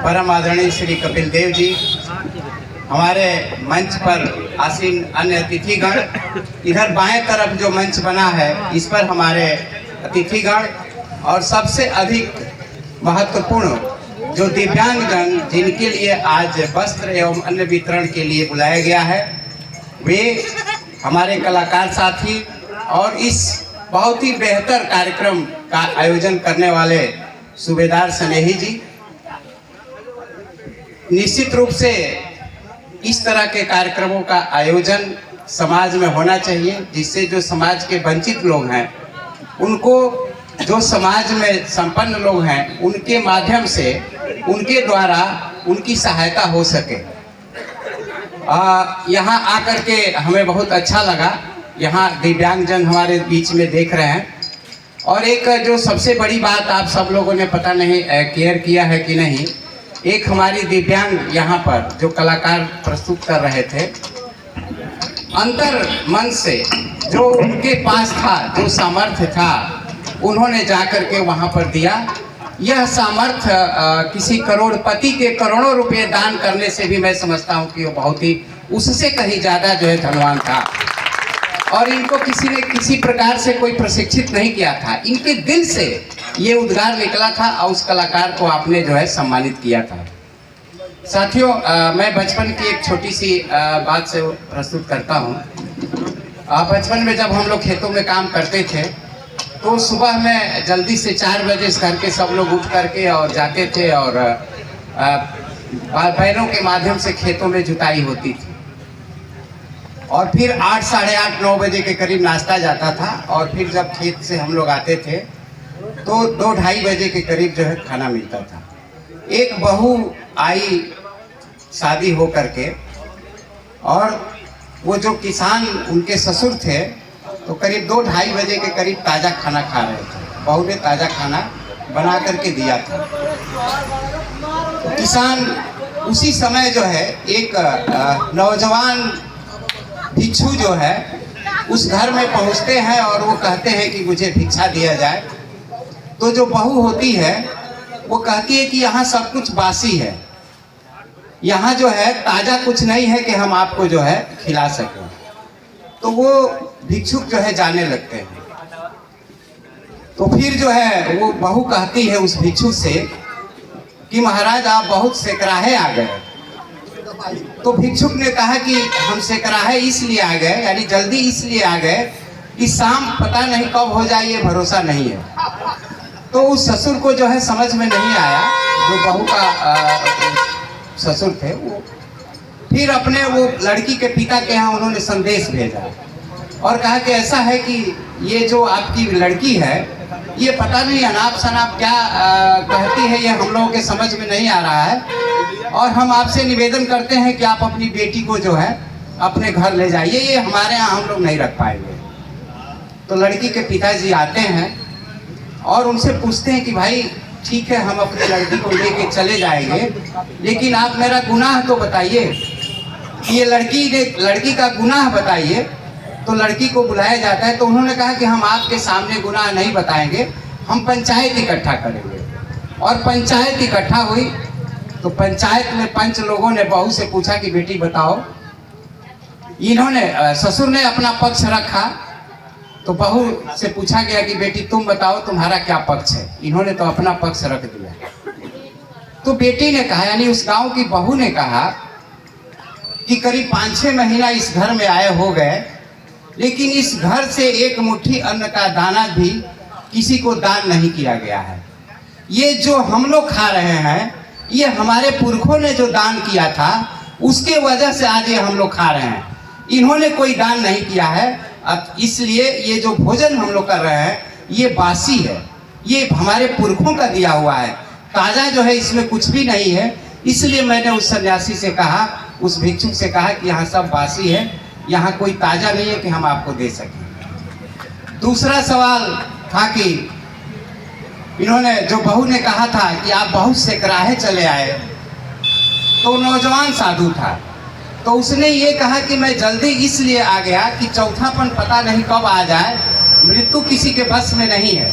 परम आदरणीय श्री कपिल देव जी, हमारे मंच पर आसीन अन्य अतिथिगण, इधर बाएं तरफ जो मंच बना है इस पर हमारे अतिथिगण, और सबसे अधिक महत्वपूर्ण जो दिव्यांगजन जिनके लिए आज वस्त्र एवं अन्य वितरण के लिए बुलाया गया है, वे हमारे कलाकार साथी और इस बहुत ही बेहतर कार्यक्रम का आयोजन करने वाले सूबेदार स्नेही जी। निश्चित रूप से इस तरह के कार्यक्रमों का आयोजन समाज में होना चाहिए, जिससे जो समाज के वंचित लोग हैं उनको, जो समाज में संपन्न लोग हैं उनके माध्यम से, उनके द्वारा उनकी सहायता हो सके। यहाँ आकर के हमें बहुत अच्छा लगा। यहाँ दिव्यांगजन हमारे बीच में देख रहे हैं, और एक जो सबसे बड़ी बात आप सब लोगों ने पता नहीं केयर किया है कि नहीं, एक हमारी दिव्यांग यहाँ पर जो कलाकार प्रस्तुत कर रहे थे, अंतर मन से जो उनके पास था, जो सामर्थ्य था, उन्होंने जाकर के वहाँ पर दिया। यह सामर्थ्य किसी करोड़पति के करोड़ों रुपए दान करने से भी मैं समझता हूँ कि वो बहुत ही उससे कहीं ज़्यादा जो है धनवान था। और इनको किसी ने किसी प्रकार से कोई प्रशिक्षित नहीं किया था, इनके दिल से ये उद्गार निकला था और उस कलाकार को आपने जो है सम्मानित किया था। साथियों, मैं बचपन की एक छोटी सी बात से प्रस्तुत करता हूँ। बचपन में जब हम लोग खेतों में काम करते थे तो सुबह में जल्दी से 4 बजे घर के सब लोग उठ करके और जाते थे, और बैलों के माध्यम से खेतों में जुताई होती थी, और फिर 8, साढ़े 8, 9 बजे के करीब नाश्ता जाता था, और फिर जब खेत से हम लोग आते थे तो 2, 2:30 बजे के करीब जो है खाना मिलता था। एक बहू आई शादी हो करके, और वो जो किसान उनके ससुर थे तो करीब 2, 2:30 बजे के करीब ताज़ा खाना खा रहे थे। बहू ने ताज़ा खाना बना करके दिया था। तो किसान उसी समय जो है एक नौजवान भिक्षु जो है उस घर में पहुंचते हैं, और वो कहते हैं कि मुझे भिक्षा दिया जाए। तो जो बहू होती है वो कहती है कि यहाँ सब कुछ बासी है, यहाँ जो है ताज़ा कुछ नहीं है कि हम आपको जो है खिला सकें। तो वो भिक्षुक जो है जाने लगते हैं। तो फिर जो है वो बहू कहती है उस भिक्षुक से कि महाराज आप बहुत सेकराहे आ गए। तो भिक्षुक ने कहा कि हम सेकराहे इसलिए आ गए, यानी जल्दी इसलिए आ गए कि शाम पता नहीं कब हो जाए, ये भरोसा नहीं है। तो उस ससुर को जो है समझ में नहीं आया, जो बहू का ससुर थे, वो फिर अपने वो लड़की के पिता के यहाँ उन्होंने संदेश भेजा और कहा कि ऐसा है कि ये जो आपकी लड़की है ये पता नहीं अनाप शनाप क्या कहती है, ये हम लोगों के समझ में नहीं आ रहा है, और हम आपसे निवेदन करते हैं कि आप अपनी बेटी को जो है अपने घर ले जाइए, ये हमारे यहाँ हम लोग नहीं रख पाएंगे। तो लड़की के पिताजी आते हैं और उनसे पूछते हैं कि भाई ठीक है, हम अपनी लड़की को लेके चले जाएंगे, लेकिन आप मेरा गुनाह तो बताइए, ये लड़की का गुनाह बताइए। तो लड़की को बुलाया जाता है, तो उन्होंने कहा कि हम आपके सामने गुनाह नहीं बताएंगे, हम पंचायत इकट्ठा करेंगे। और पंचायत इकट्ठा हुई, तो पंचायत में पंच लोगों ने बहू से पूछा कि बेटी बताओ। इन्होंने ससुर ने अपना पक्ष रखा, तो बहू से पूछा गया कि बेटी तुम बताओ तुम्हारा क्या पक्ष है। इन्होंने तो अपना पक्ष रख दिया। तो बेटी ने कहा, यानी उस गांव की बहू ने कहा कि करीब 5-6 महीना इस घर में आए हो गए, लेकिन इस घर से एक मुट्ठी अन्न का दाना भी किसी को दान नहीं किया गया है। ये जो हम लोग खा रहे हैं, ये हमारे पुरखों ने जो दान किया था उसके वजह से आज ये हम लोग खा रहे हैं। इन्होंने कोई दान नहीं किया है, अब इसलिए ये जो भोजन हम लोग कर रहे हैं ये बासी है, ये हमारे पुरखों का दिया हुआ है, ताज़ा जो है इसमें कुछ भी नहीं है। इसलिए मैंने उस सन्यासी से कहा, उस भिक्षुक से कहा कि यहाँ सब बासी है, यहाँ कोई ताज़ा नहीं है कि हम आपको दे सकें। दूसरा सवाल था कि इन्होंने, जो बहू ने कहा था कि आप बहुत सेकराहे चले आए, तो नौजवान साधु था, तो उसने ये कहा कि मैं जल्दी इसलिए आ गया कि चौथापन पता नहीं कब आ जाए, मृत्यु किसी के बस में नहीं है,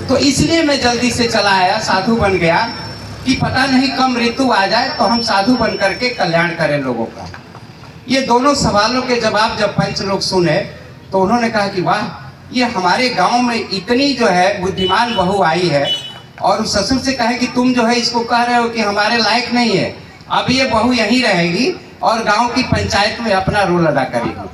तो इसलिए मैं जल्दी से चला आया, साधु बन गया कि पता नहीं कम ऋतु आ जाए तो हम साधु बन करके कल्याण करें लोगों का। ये दोनों सवालों के जवाब जब पंच लोग सुने तो उन्होंने कहा कि वाह, ये हमारे गांव में इतनी जो है बुद्धिमान बहू आई है, और उस ससुर से कहे कि तुम जो है इसको कह रहे हो कि हमारे लायक नहीं है, अब ये बहू यहीं रहेगी और गांव की पंचायत में अपना रोल अदा करेगी।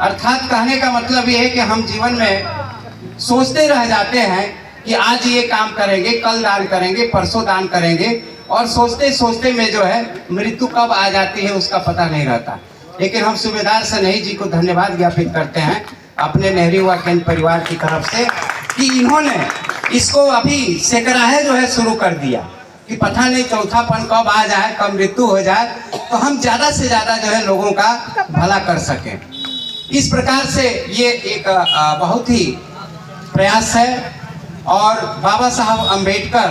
अर्थात कहने का मतलब ये है कि हम जीवन में सोचते रह जाते हैं कि आज ये काम करेंगे, कल दान करेंगे, परसों दान करेंगे, और सोचते सोचते में जो है मृत्यु कब आ जाती है उसका पता नहीं रहता। लेकिन हम सूबेदार सनेही जी को धन्यवाद ज्ञापित करते हैं अपने नेहरू युवा केंद्र परिवार की तरफ से कि इन्होंने इसको अभी सेकराहे जो है शुरू कर दिया कि पता नहीं चौथापन कब आ जाए, कब मृत्यु हो जाए, तो हम ज़्यादा से ज़्यादा जो है लोगों का भला कर सकें। इस प्रकार से ये एक बहुत ही प्रयास है। और बाबा साहब अम्बेडकर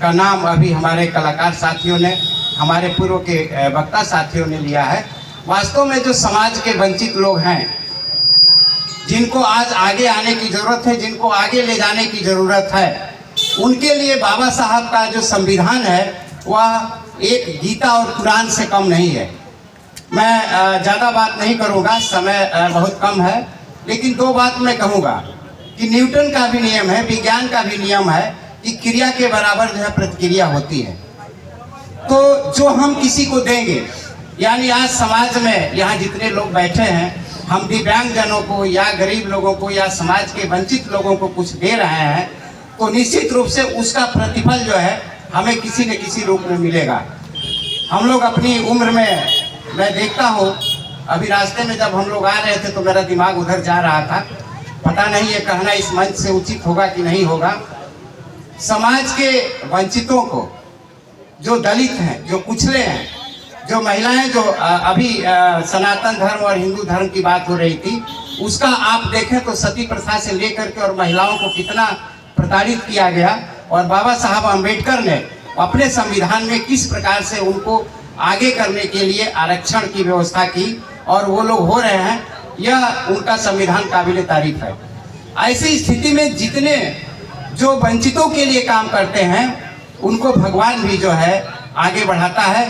का नाम अभी हमारे कलाकार साथियों ने, हमारे पूर्व के वक्ता साथियों ने लिया है। वास्तव में जो समाज के वंचित लोग हैं, जिनको आज आगे आने की ज़रूरत है, जिनको आगे ले जाने की ज़रूरत है, उनके लिए बाबा साहब का जो संविधान है वह एक गीता और कुरान से कम नहीं है। मैं ज़्यादा बात नहीं करूँगा, समय बहुत कम है, लेकिन दो बात मैं कहूँगा कि न्यूटन का भी नियम है, विज्ञान का भी नियम है कि क्रिया के बराबर जो है प्रतिक्रिया होती है। तो जो हम किसी को देंगे, यानी आज समाज में यहाँ जितने लोग बैठे हैं, हम दिव्यांग जनों को या गरीब लोगों को या समाज के वंचित लोगों को कुछ दे रहे हैं, तो निश्चित रूप से उसका प्रतिफल जो है हमें किसी न किसी रूप में मिलेगा। हम लोग अपनी उम्र में, मैं देखता हूँ, अभी रास्ते में जब हम लोग आ रहे थे तो मेरा दिमाग उधर जा रहा था, पता नहीं ये कहना इस मंच से उचित होगा कि नहीं होगा, समाज के वंचितों को, जो दलित हैं, जो कुचले हैं, जो महिलाएं, जो अभी सनातन धर्म और हिंदू धर्म की बात हो रही थी, उसका आप देखें तो सती प्रथा से लेकर के और महिलाओं को कितना प्रताड़ित किया गया, और बाबा साहब अम्बेडकर ने अपने संविधान में किस प्रकार से उनको आगे करने के लिए आरक्षण की व्यवस्था की, और वो लोग हो रहे हैं, यह उनका संविधान काबिल तारीफ है। ऐसी स्थिति में जितने जो वंचितों के लिए काम करते हैं उनको भगवान भी जो है आगे बढ़ाता है।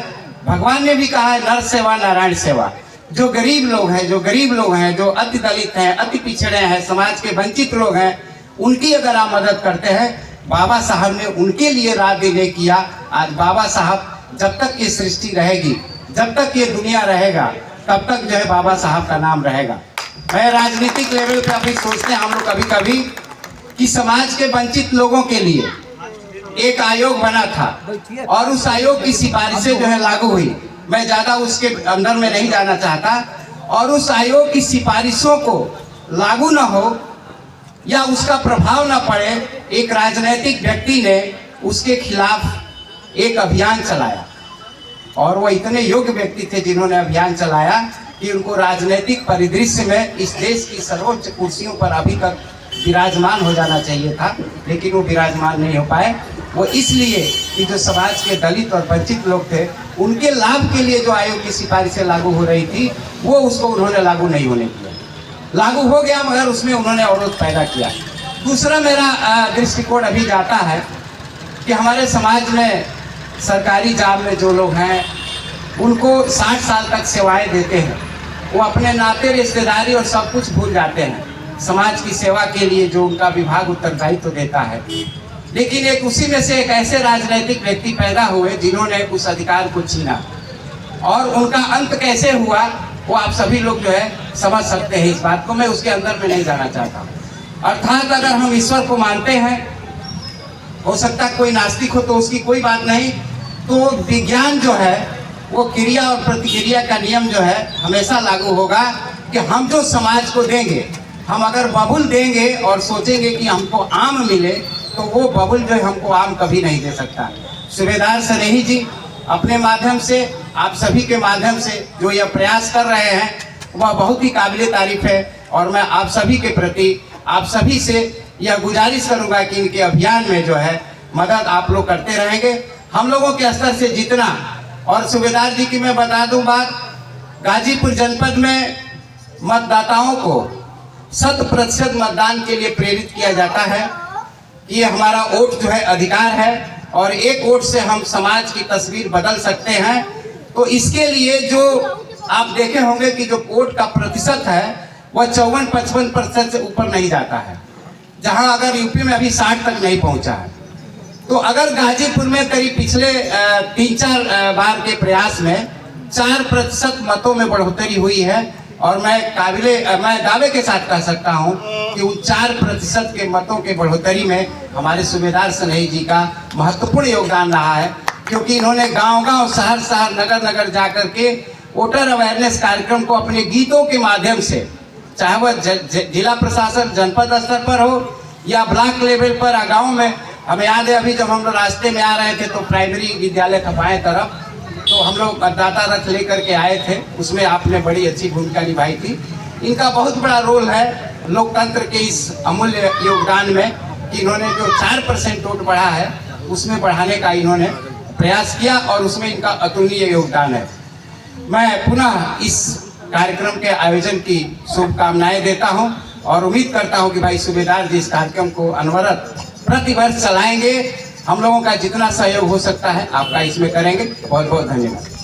भगवान ने भी कहा है नर सेवा नारायण सेवा। जो गरीब लोग हैं, जो अति दलित हैं, अति पिछड़े हैं, समाज के वंचित लोग हैं, उनकी अगर आप मदद करते हैं, बाबा साहब ने उनके लिए रात दिन किया। आज बाबा साहब, जब तक ये सृष्टि रहेगी, जब तक ये दुनिया रहेगा, तब तक जो है बाबा साहब का नाम रहेगा। मैं राजनीतिक लेवल पे अभी सोचते हैं हम लोग कभी कभी कि समाज के वंचित लोगों के लिए एक आयोग बना था, और उस आयोग की सिफारिशें जो है लागू हुई। मैं ज़्यादा उसके अंदर में नहीं जाना चाहता, और उस आयोग की सिफारिशों को लागू न हो या उसका प्रभाव न पड़े, एक राजनीतिक व्यक्ति ने उसके खिलाफ एक अभियान चलाया, और वो इतने योग्य व्यक्ति थे जिन्होंने अभियान चलाया कि उनको राजनीतिक परिदृश्य में इस देश की सर्वोच्च कुर्सियों पर अभी तक विराजमान हो जाना चाहिए था, लेकिन वो विराजमान नहीं हो पाए। वो इसलिए कि जो समाज के दलित और वंचित लोग थे, उनके लाभ के लिए जो आयोग की सिफारिशें लागू हो रही थी, वो उसको उन्होंने लागू नहीं होने दिया। लागू हो गया, मगर उसमें उन्होंने अवरोध पैदा किया। दूसरा मेरा दृष्टिकोण अभी जाता है कि हमारे समाज में सरकारी जॉब में जो लोग हैं, उनको 60 साल तक सेवाएं देते हैं, वो अपने नाते रिश्तेदारी और सब कुछ भूल जाते हैं समाज की सेवा के लिए जो उनका विभाग उत्तरदायित्व देता है। लेकिन एक उसी में से एक ऐसे राजनीतिक व्यक्ति पैदा हुए जिन्होंने उस अधिकार को छीना, और उनका अंत कैसे हुआ वो आप सभी लोग जो है समझ सकते हैं। इस बात को मैं उसके अंदर में नहीं जाना चाहता। अर्थात अगर हम ईश्वर को मानते हैं, हो सकता है कोई नास्तिक हो तो उसकी कोई बात नहीं, तो विज्ञान जो है वो क्रिया और प्रतिक्रिया का नियम जो है हमेशा लागू होगा कि हम जो समाज को देंगे, हम अगर बबुल देंगे और सोचेंगे कि हमको आम मिले, तो वो बबुल जो है हमको आम कभी नहीं दे सकता। सूबेदार सनेही जी अपने माध्यम से, आप सभी के माध्यम से जो यह प्रयास कर रहे हैं वह बहुत ही काबिल तारीफ है, और मैं आप सभी के प्रति, आप सभी से यह गुजारिश करूंगा कि इनके अभियान में जो है मदद आप लोग करते रहेंगे, हम लोगों के स्तर से जितना। और सूबेदार जी की मैं बता दूं बात, गाजीपुर जनपद में मतदाताओं को 100% मतदान के लिए प्रेरित किया जाता है। ये हमारा वोट जो है अधिकार है, और एक वोट से हम समाज की तस्वीर बदल सकते हैं। तो इसके लिए जो आप देखे होंगे कि जो वोट का प्रतिशत है वह 54-55% से ऊपर नहीं जाता है, जहां अगर यूपी में अभी 60 तक नहीं पहुंचा है। तो अगर गाजीपुर में करीब पिछले 3-4 बार के प्रयास में 4% मतों में बढ़ोतरी हुई है, और मैं दावे के साथ कह सकता हूं कि उन 4% के मतों के बढ़ोतरी में हमारे सूबेदार सनेही जी का महत्वपूर्ण योगदान रहा है, क्योंकि इन्होंने गांव-गांव, शहर-शहर, नगर-नगर जाकर के वोटर अवेयरनेस कार्यक्रम को अपने गीतों के माध्यम से, चाहे वह जिला प्रशासन जनपद स्तर पर हो या ब्लॉक लेवल पर गाँव में। हमें याद है अभी जब हम लोग रास्ते में आ रहे थे तो प्राइमरी विद्यालय का बाएं तरफ तो हम लोग मतदाता रथ लेकर के आए थे, उसमें आपने बड़ी अच्छी भूमिका निभाई थी। इनका बहुत बड़ा रोल है लोकतंत्र के इस अमूल्य योगदान में कि इन्होंने जो 4% वोट बढ़ा है उसमें बढ़ाने का इन्होंने प्रयास किया, और उसमें इनका अतुलनीय योगदान है। मैं पुनः इस कार्यक्रम के आयोजन की शुभकामनाएं देता हूं और उम्मीद करता हूं कि भाई सूबेदार जी इस कार्यक्रम को अनवरत प्रतिवर्ष चलाएंगे। हम लोगों का जितना सहयोग हो सकता है आपका इसमें करेंगे। बहुत बहुत धन्यवाद।